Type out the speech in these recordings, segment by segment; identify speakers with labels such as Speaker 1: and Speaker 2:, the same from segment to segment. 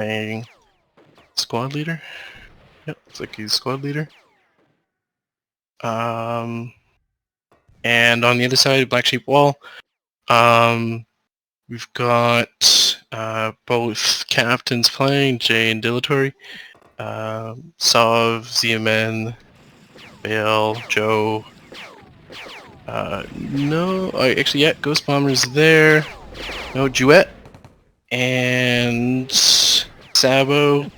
Speaker 1: playing squad leader. Yep, looks like he's squad leader. And on the other side, Black Sheep Wall, we've got both captains playing, Jay and Dilatory. Sov, Ziamen, Bale, Joe. No, actually, yeah, Ghost Bomber's there. No, Duet. And Sabo,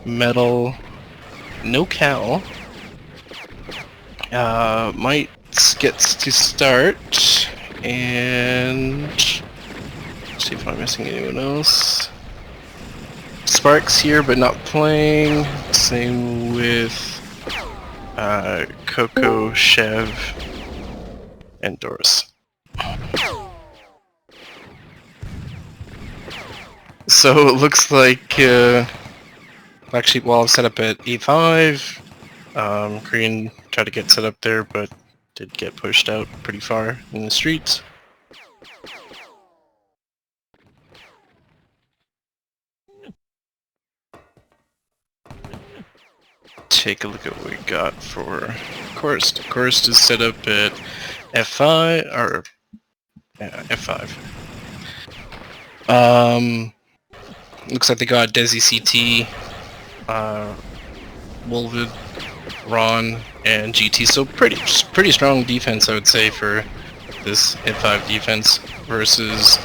Speaker 1: Metal, no Cal. Might gets to start, and let's see if I'm missing anyone else. Sparks here, but not playing. Same with Coco, Chev, and Doris. So it looks like Black Sheep Wall set up at E5. Green tried to get set up there, but did get pushed out pretty far in the streets. Take a look at what we got for Chorist. Chorist is set up at F5, or F5. Looks like they got Desi CT, Wolvid, Ron, and GT. So pretty strong defense, I would say, for this F5 defense versus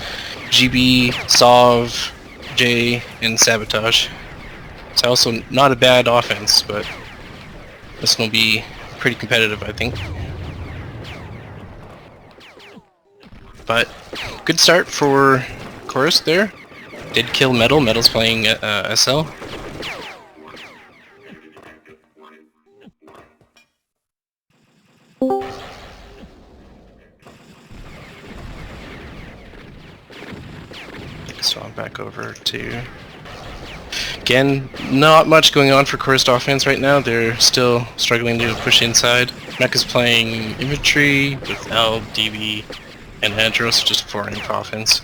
Speaker 1: GB, Sov, J, and Sabotage. It's also not a bad offense, but this will be pretty competitive, I think. But good start for Chorus there. Did kill Metal. Metal's playing SL. So I'm back over to... Again, not much going on for Chorus offense right now. They're still struggling to push inside. Mech is playing infantry with L, DB, and Andros, just 4-rank offense.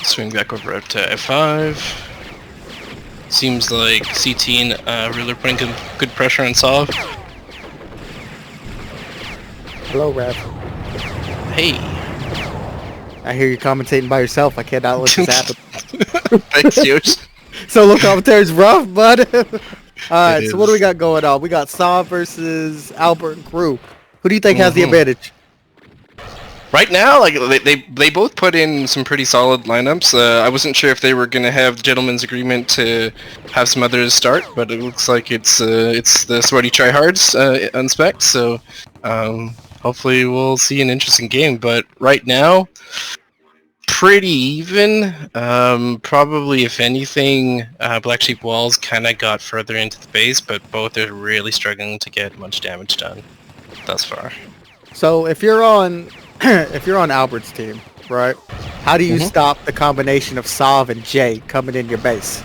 Speaker 1: Swing back over to F5. Seems like CT and Ruler putting good pressure on Sov.
Speaker 2: Hello, Rev.
Speaker 1: Hey.
Speaker 2: I hear you commentating by yourself. I cannot let this happen.
Speaker 1: Thanks, Yosh.
Speaker 2: Solo commentary's rough, bud. Alright, so what do we got going on? We got Sov versus Albert and Crew. Who do you think has the advantage?
Speaker 1: Right now, like they both put in some pretty solid lineups. I wasn't sure if they were gonna have the gentleman's agreement to have some others start, but it looks like it's the sweaty tryhards on spec. So hopefully we'll see an interesting game. But right now, pretty even. Probably, if anything, Black Sheep Walls kind of got further into the base, but both are really struggling to get much damage done thus far.
Speaker 2: So if you're on Albert's team, right? How do you stop the combination of Sov and Jay coming in your base?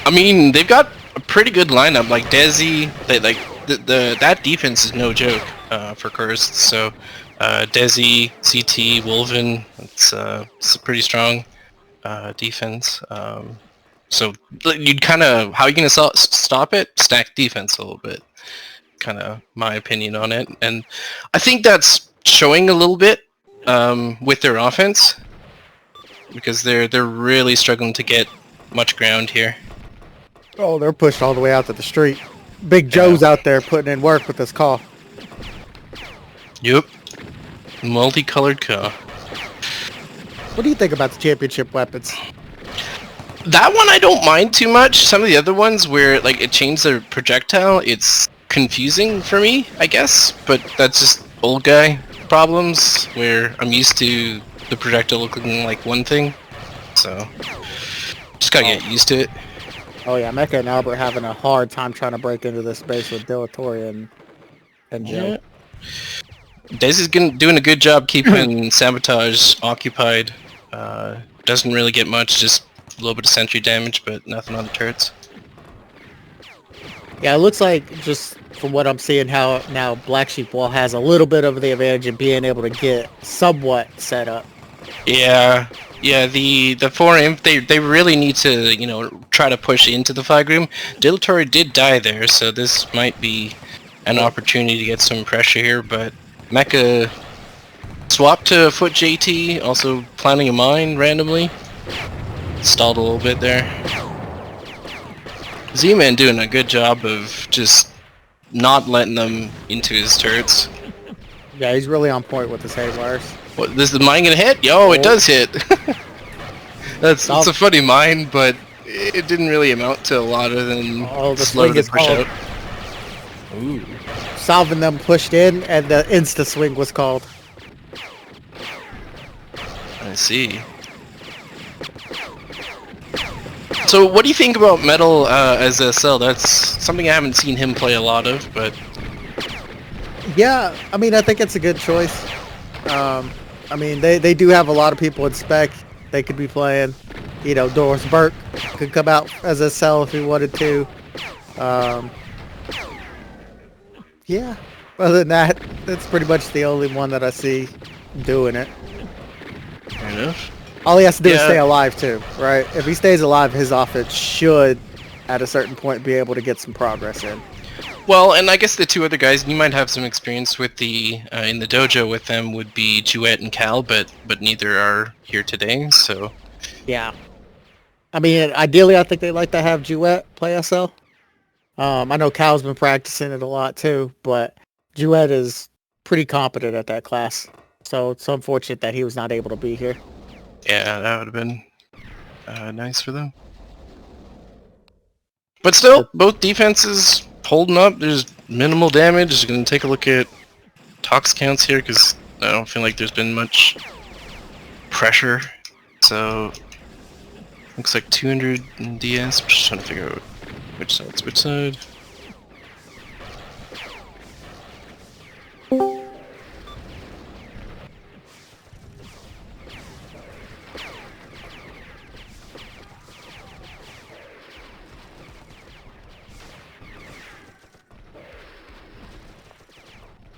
Speaker 1: I mean, they've got a pretty good lineup. Like Desi, that defense is no joke for Cursed. So Desi, CT, Wolven, it's a pretty strong defense. So you'd kind of, how are you gonna stop it? Stack defense a little bit. Kind of my opinion on it, and I think that's showing a little bit with their offense, because they're really struggling to get much ground here.
Speaker 2: Oh, they're pushed all the way out to the street. Big Joe's out there putting in work with this call.
Speaker 1: Yep. Multicolored car.
Speaker 2: What do you think about the championship weapons?
Speaker 1: That one I don't mind too much. Some of the other ones where like it changed the projectile, it's confusing for me, I guess, but that's just old guy problems where I'm used to the projectile looking like one thing, so just gotta get used to it.
Speaker 2: Oh yeah, Mecca and Albert having a hard time trying to break into this space with Dilatory and Joe.
Speaker 1: Yeah. Desi's doing a good job keeping Sabotage occupied. Doesn't really get much, just little bit of sentry damage, but nothing on the turrets.
Speaker 2: Yeah, it looks like, just from what I'm seeing, how now Black Sheep Wall has a little bit of the advantage in being able to get somewhat set up.
Speaker 1: Yeah, yeah. The 4-imp, they really need to, you know, try to push into the flag room. Dilatory did die there, so this might be an opportunity to get some pressure here. But Mecha swapped to foot JT, also planting a mine randomly. Stalled a little bit there. Z-Man doing a good job of just not letting them into his turrets.
Speaker 2: Yeah, he's really on point with his haywires.
Speaker 1: What, is the mine gonna hit? Yo, it does hit! That's a funny mine, but it didn't really amount to a lot other than
Speaker 2: the
Speaker 1: slow
Speaker 2: swing
Speaker 1: to
Speaker 2: is
Speaker 1: push
Speaker 2: called.
Speaker 1: out. Ooh.
Speaker 2: Solving them pushed in, and the insta swing was called.
Speaker 1: I see. So what do you think about Metal as a cell? That's something I haven't seen him play a lot of, but...
Speaker 2: Yeah, I mean, I think it's a good choice. I mean, they do have a lot of people in spec they could be playing. You know, Doris Burke could come out as a cell if he wanted to. Yeah, other than that, that's pretty much the only one that I see doing it.
Speaker 1: Fair enough.
Speaker 2: All he has to do is stay alive too, right? If he stays alive, his offense should, at a certain point, be able to get some progress in.
Speaker 1: Well, and I guess the two other guys you might have some experience with the in the dojo with them would be Duet and Cal, but neither are here today, so...
Speaker 2: Yeah. I mean, ideally, I think they like to have Duet play SL. I know Cal's been practicing it a lot too, but Duet is pretty competent at that class. So it's unfortunate that he was not able to be here.
Speaker 1: Yeah, that would have been nice for them. But still, both defenses holding up. There's minimal damage. Just going to take a look at tox counts here because I don't feel like there's been much pressure. So, looks like 200 in DS. I'm just trying to figure out which side's which side.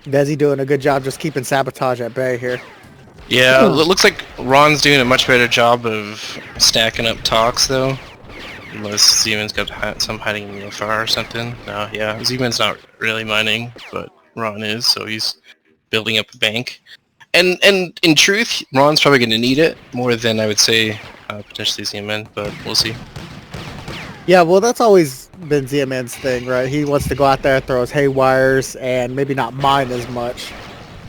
Speaker 2: Desi doing a good job just keeping sabotage at bay here.
Speaker 1: Yeah, it looks like Ron's doing a much better job of stacking up Tox though. Unless Z-Man's got some hiding in the far or something. No, yeah, Z-Man's not really mining, but Ron is, so he's building up a bank. And in truth, Ron's probably going to need it more than I would say potentially Z-Man, but we'll see.
Speaker 2: Yeah, well, that's always been Z-Man's thing, right? He wants to go out there, throw his haywires, and maybe not mine as much.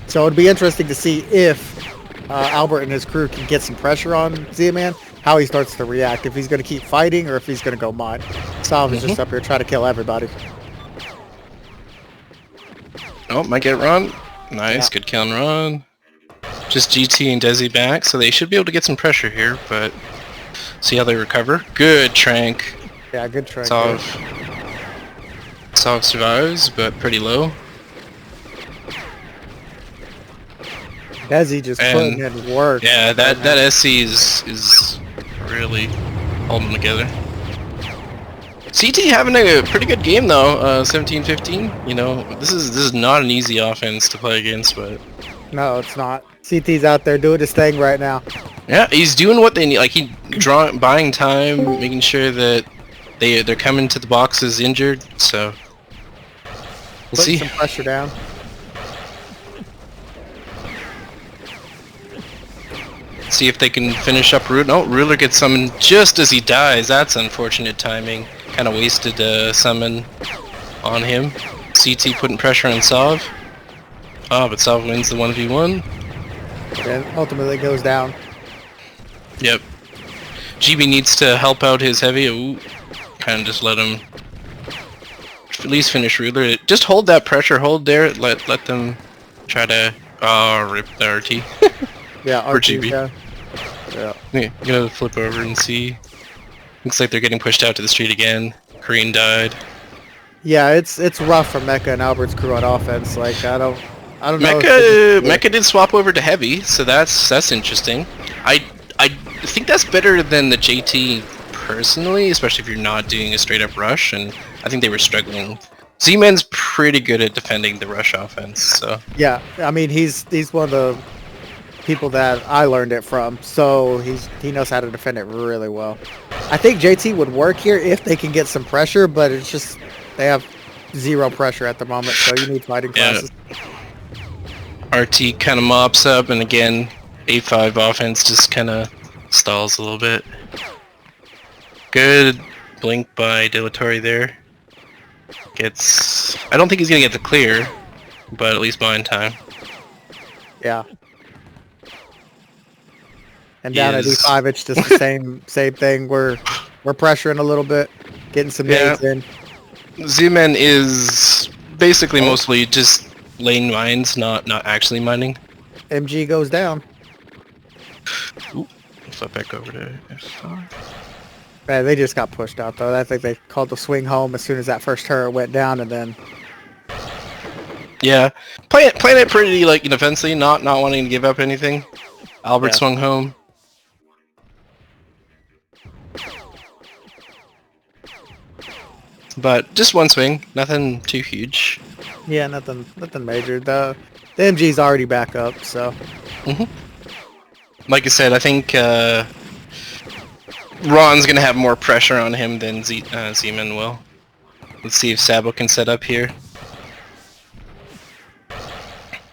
Speaker 2: So it'd be interesting to see if Albert and his crew can get some pressure on Z-Man, how he starts to react, if he's going to keep fighting or if he's going to go mine. Salve is just up here trying to kill everybody.
Speaker 1: Oh, might get Ron. Nice, good kill on Ron. Just GT and Desi back, so they should be able to get some pressure here, but see how they recover. Good Trank.
Speaker 2: Yeah, good Trank.
Speaker 1: Salve survives, but pretty low.
Speaker 2: Desi just putting in work.
Speaker 1: Yeah, that SC is really holding together. CT having a pretty good game though, 17-15. You know, this is not an easy offense to play against, but
Speaker 2: no, it's not. CT's out there doing his thing right now.
Speaker 1: Yeah, he's doing what they need. Like buying time, making sure that they're coming to the boxes injured. So we'll see.
Speaker 2: Some pressure down.
Speaker 1: See if they can finish up Root. Oh, Ruler gets summoned just as he dies. That's unfortunate timing. Kind of wasted a summon on him. CT putting pressure on Salve. Oh, but Salve wins the 1v1.
Speaker 2: And ultimately goes down.
Speaker 1: Yep. GB needs to help out his heavy. Ooh, kind of just let him at least finish Ruler. Just hold that pressure. Hold there. Let them try to rip the RT.
Speaker 2: Yeah,
Speaker 1: for GB.
Speaker 2: Yeah.
Speaker 1: I'm gonna flip over and see. Looks like they're getting pushed out to the street again. Korean died.
Speaker 2: Yeah, it's rough for Mecha and Albert's crew on offense. Like I don't know.
Speaker 1: Mecha did swap over to heavy, so that's interesting. I think that's better than the JT personally, especially if you're not doing a straight up rush, and I think they were struggling. Z-Man's pretty good at defending the rush offense, so
Speaker 2: Yeah, I mean he's one of the people that I learned it from, so he knows how to defend it really well. I think JT would work here if they can get some pressure, but it's just they have zero pressure at the moment, so you need fighting
Speaker 1: yeah.
Speaker 2: classes.
Speaker 1: RT kind of mops up, and again, A5 offense just kind of stalls a little bit. Good blink by Dilatory there. I don't think he's gonna get the clear, but at least buy in time.
Speaker 2: Yeah. And down at
Speaker 1: Is-
Speaker 2: E5, it's just the same thing. We're pressuring a little bit, getting some nades in.
Speaker 1: Z-Man is basically mostly just lane mines, not actually mining.
Speaker 2: MG goes down.
Speaker 1: Ooh, flip back over to F5.
Speaker 2: Man, they just got pushed out though. I think they called the swing home as soon as that first turret went down, and then
Speaker 1: Yeah, playing it pretty like defensively, not wanting to give up anything. Albert
Speaker 2: Yeah.
Speaker 1: swung home. But just one swing, nothing too huge.
Speaker 2: yeah, nothing major. The MG's already back up, so
Speaker 1: Like I said, I think Ron's gonna have more pressure on him than Z-Man will. Let's see if Sabo can set up here.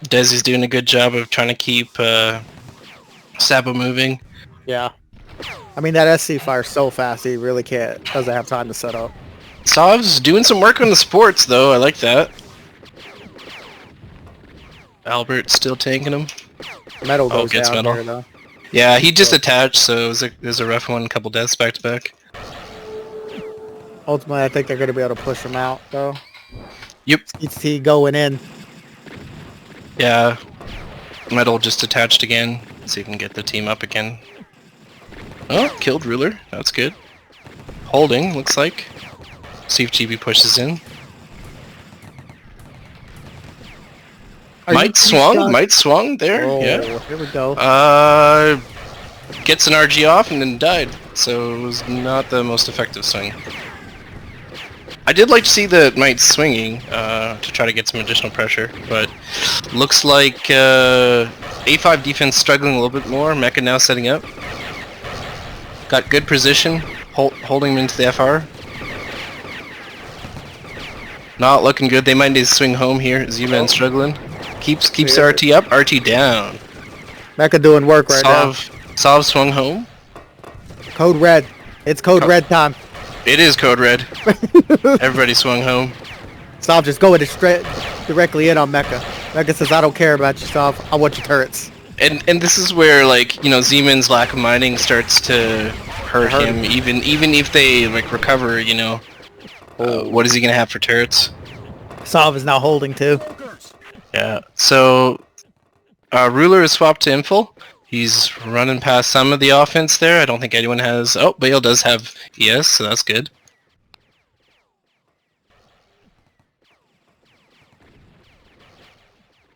Speaker 1: Desi's doing a good job of trying to keep Sabo moving.
Speaker 2: yeah. I mean that SC fires so fast, he really doesn't have time to set up.
Speaker 1: Sav's doing some work on the sports though, I like that. Albert's still tanking him.
Speaker 2: Metal goes
Speaker 1: gets
Speaker 2: down
Speaker 1: metal.
Speaker 2: here though.
Speaker 1: Yeah, he just attached, so it was a rough one, couple deaths back to back.
Speaker 2: Ultimately, I think they're going to be able to push him out though.
Speaker 1: Yep.
Speaker 2: CT going in.
Speaker 1: Yeah. Metal just attached again. See if we can get the team up again. Oh, killed Ruler. That's good. Holding, looks like. See if GB pushes in. Might swung there.
Speaker 2: Oh,
Speaker 1: Yeah.
Speaker 2: here we go.
Speaker 1: Gets an RG off and then died. So it was not the most effective swing. I did like to see the Might swinging to try to get some additional pressure, but looks like A5 defense struggling a little bit more. Mecha now setting up. Got good position, holding him into the FR. Not looking good. They might need to swing home here. Z-Man struggling. Keeps the RT up. RT down.
Speaker 2: Mecha doing work right now.
Speaker 1: Sov swung home.
Speaker 2: Code red. It's code red time.
Speaker 1: It is code red. Everybody swung home.
Speaker 2: Sov just going straight directly in on Mecha. Mecha says, I don't care about you, Sov. I want your turrets.
Speaker 1: And this is where, like, you know, Z-Man's lack of mining starts to hurt him. Even if they like recover, you know, what is he gonna have for turrets?
Speaker 2: Sov is now holding too.
Speaker 1: Yeah. So Ruler is swapped to Infil. He's running past some of the offense there. I don't think anyone has... Oh, Bale does have ES, so that's good.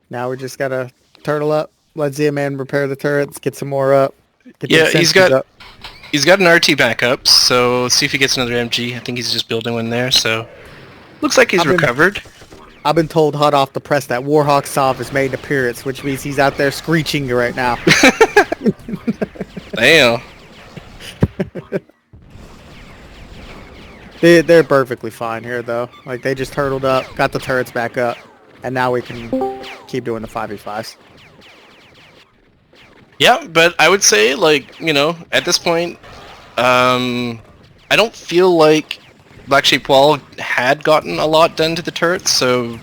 Speaker 2: Now we just gotta turtle up. Let Z-Man repair the turrets. Get some more up. Get
Speaker 1: Yeah,
Speaker 2: them
Speaker 1: he's got an RT backup, so let's see if he gets another MG. I think he's just building one there, so... Looks like he's recovered.
Speaker 2: I've been told hot off the press that Warhawk Sov has made an appearance, which means he's out there screeching right now.
Speaker 1: Damn.
Speaker 2: They're perfectly fine here, though. Like, they just turtled up, got the turrets back up, and now we can keep doing the 5v5s.
Speaker 1: Yeah, but I would say, like, you know, at this point, I don't feel like Black Sheep Wall had gotten a lot done to the turrets, so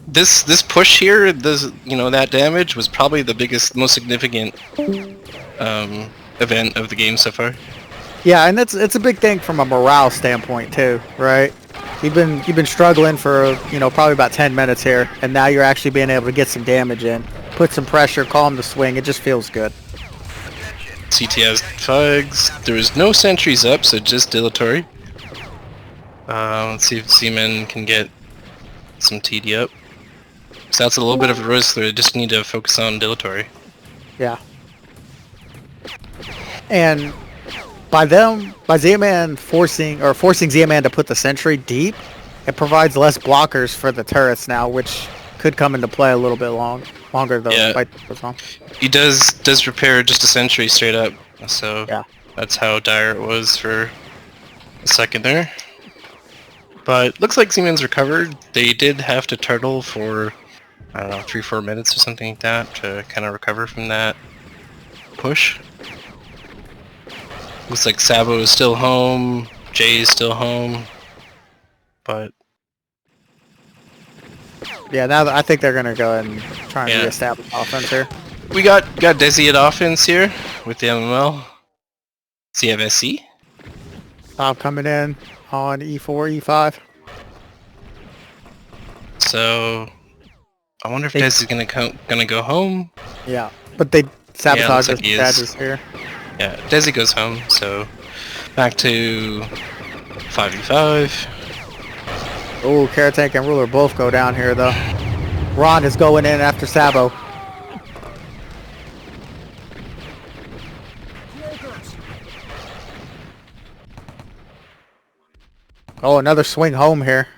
Speaker 1: this push here, that damage was probably the biggest, most significant event of the game so far.
Speaker 2: Yeah, and it's a big thing from a morale standpoint too, right? You've been struggling for probably about 10 minutes here, and now you're actually being able to get some damage in, put some pressure, calm the swing. It just feels good.
Speaker 1: CT has Fugs. There was no sentries up, so just dilatory. Let's see if Z-Man can get some TD up. So that's a little bit of a risk. They just need to focus on dilatory.
Speaker 2: Yeah. And by Z-Man forcing Z-Man to put the sentry deep, it provides less blockers for the turrets now, which could come into play a little bit longer though.
Speaker 1: Yeah.
Speaker 2: Fight goes on.
Speaker 1: He does repair just a sentry straight up, so
Speaker 2: Yeah.
Speaker 1: that's how dire it was for a second there. But looks like Z-Man's recovered. They did have to turtle for, I don't know, 3-4 minutes or something like that to kind of recover from that push. Looks like Sabo is still home, Jay is still home, but
Speaker 2: Yeah, now I think they're gonna go and try and
Speaker 1: Yeah.
Speaker 2: reestablish offense here.
Speaker 1: we got Desi at offense here with the MML. CFSC.
Speaker 2: Bob coming in on E4, E5.
Speaker 1: So I wonder if
Speaker 2: They-
Speaker 1: Desi's gonna go home.
Speaker 2: Yeah, but they sabotage
Speaker 1: like
Speaker 2: his
Speaker 1: he is.
Speaker 2: badges here.
Speaker 1: Yeah, Desi goes home, so back to 5v5.
Speaker 2: Oh, Karatank and Ruler both go down here though. Ron is going in after Sabo. Oh, another swing home here.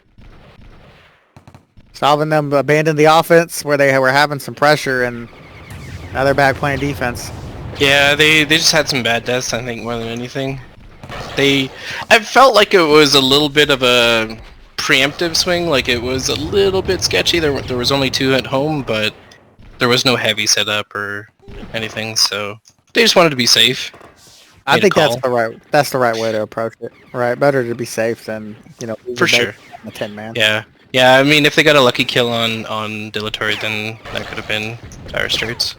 Speaker 2: Solving them abandoned the offense where they were having some pressure, and now they're back playing defense.
Speaker 1: Yeah, they just had some bad deaths, I think, more than anything. I felt like it was a little bit of a preemptive swing, like it was a little bit sketchy. There was only 2 at home, but there was no heavy setup or anything, so they just wanted to be safe.
Speaker 2: I
Speaker 1: Made a
Speaker 2: think
Speaker 1: call.
Speaker 2: that's the right way to approach it. Right, better to be safe than
Speaker 1: For sure.
Speaker 2: a 10-man.
Speaker 1: Yeah, I mean, if they got a lucky kill on Dilatory, then that could have been dire straits.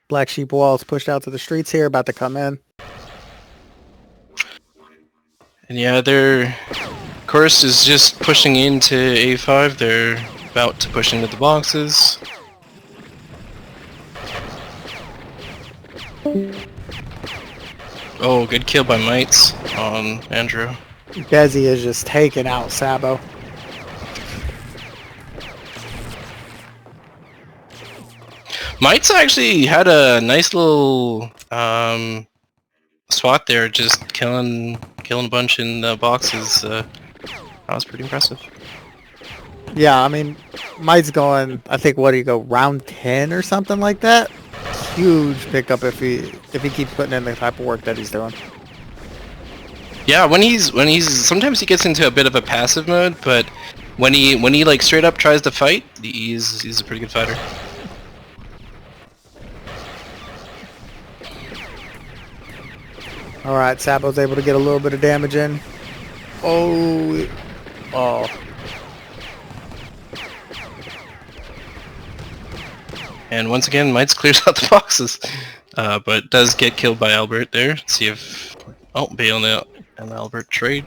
Speaker 2: Black Sheep Walls pushed out to the streets here, about to come in.
Speaker 1: And yeah, their course is just pushing into A5. They're about to push into the boxes. Oh, good kill by Mites on Andrew.
Speaker 2: Desi is just taking out Sabo.
Speaker 1: Mites actually had a nice little swat there, just killing a bunch in the boxes. That was pretty impressive.
Speaker 2: Yeah, I mean, Mike's going, I think, what do you go, round 10 or something like that? Huge pickup if he keeps putting in the type of work that he's doing.
Speaker 1: Yeah, when he's sometimes he gets into a bit of a passive mode, but when he like straight up tries to fight, he's a pretty good fighter.
Speaker 2: All right, Sabo's able to get a little bit of damage in. Oh.
Speaker 1: And once again, Mites clears out the boxes, but does get killed by Albert there. See if Bail and Albert trade.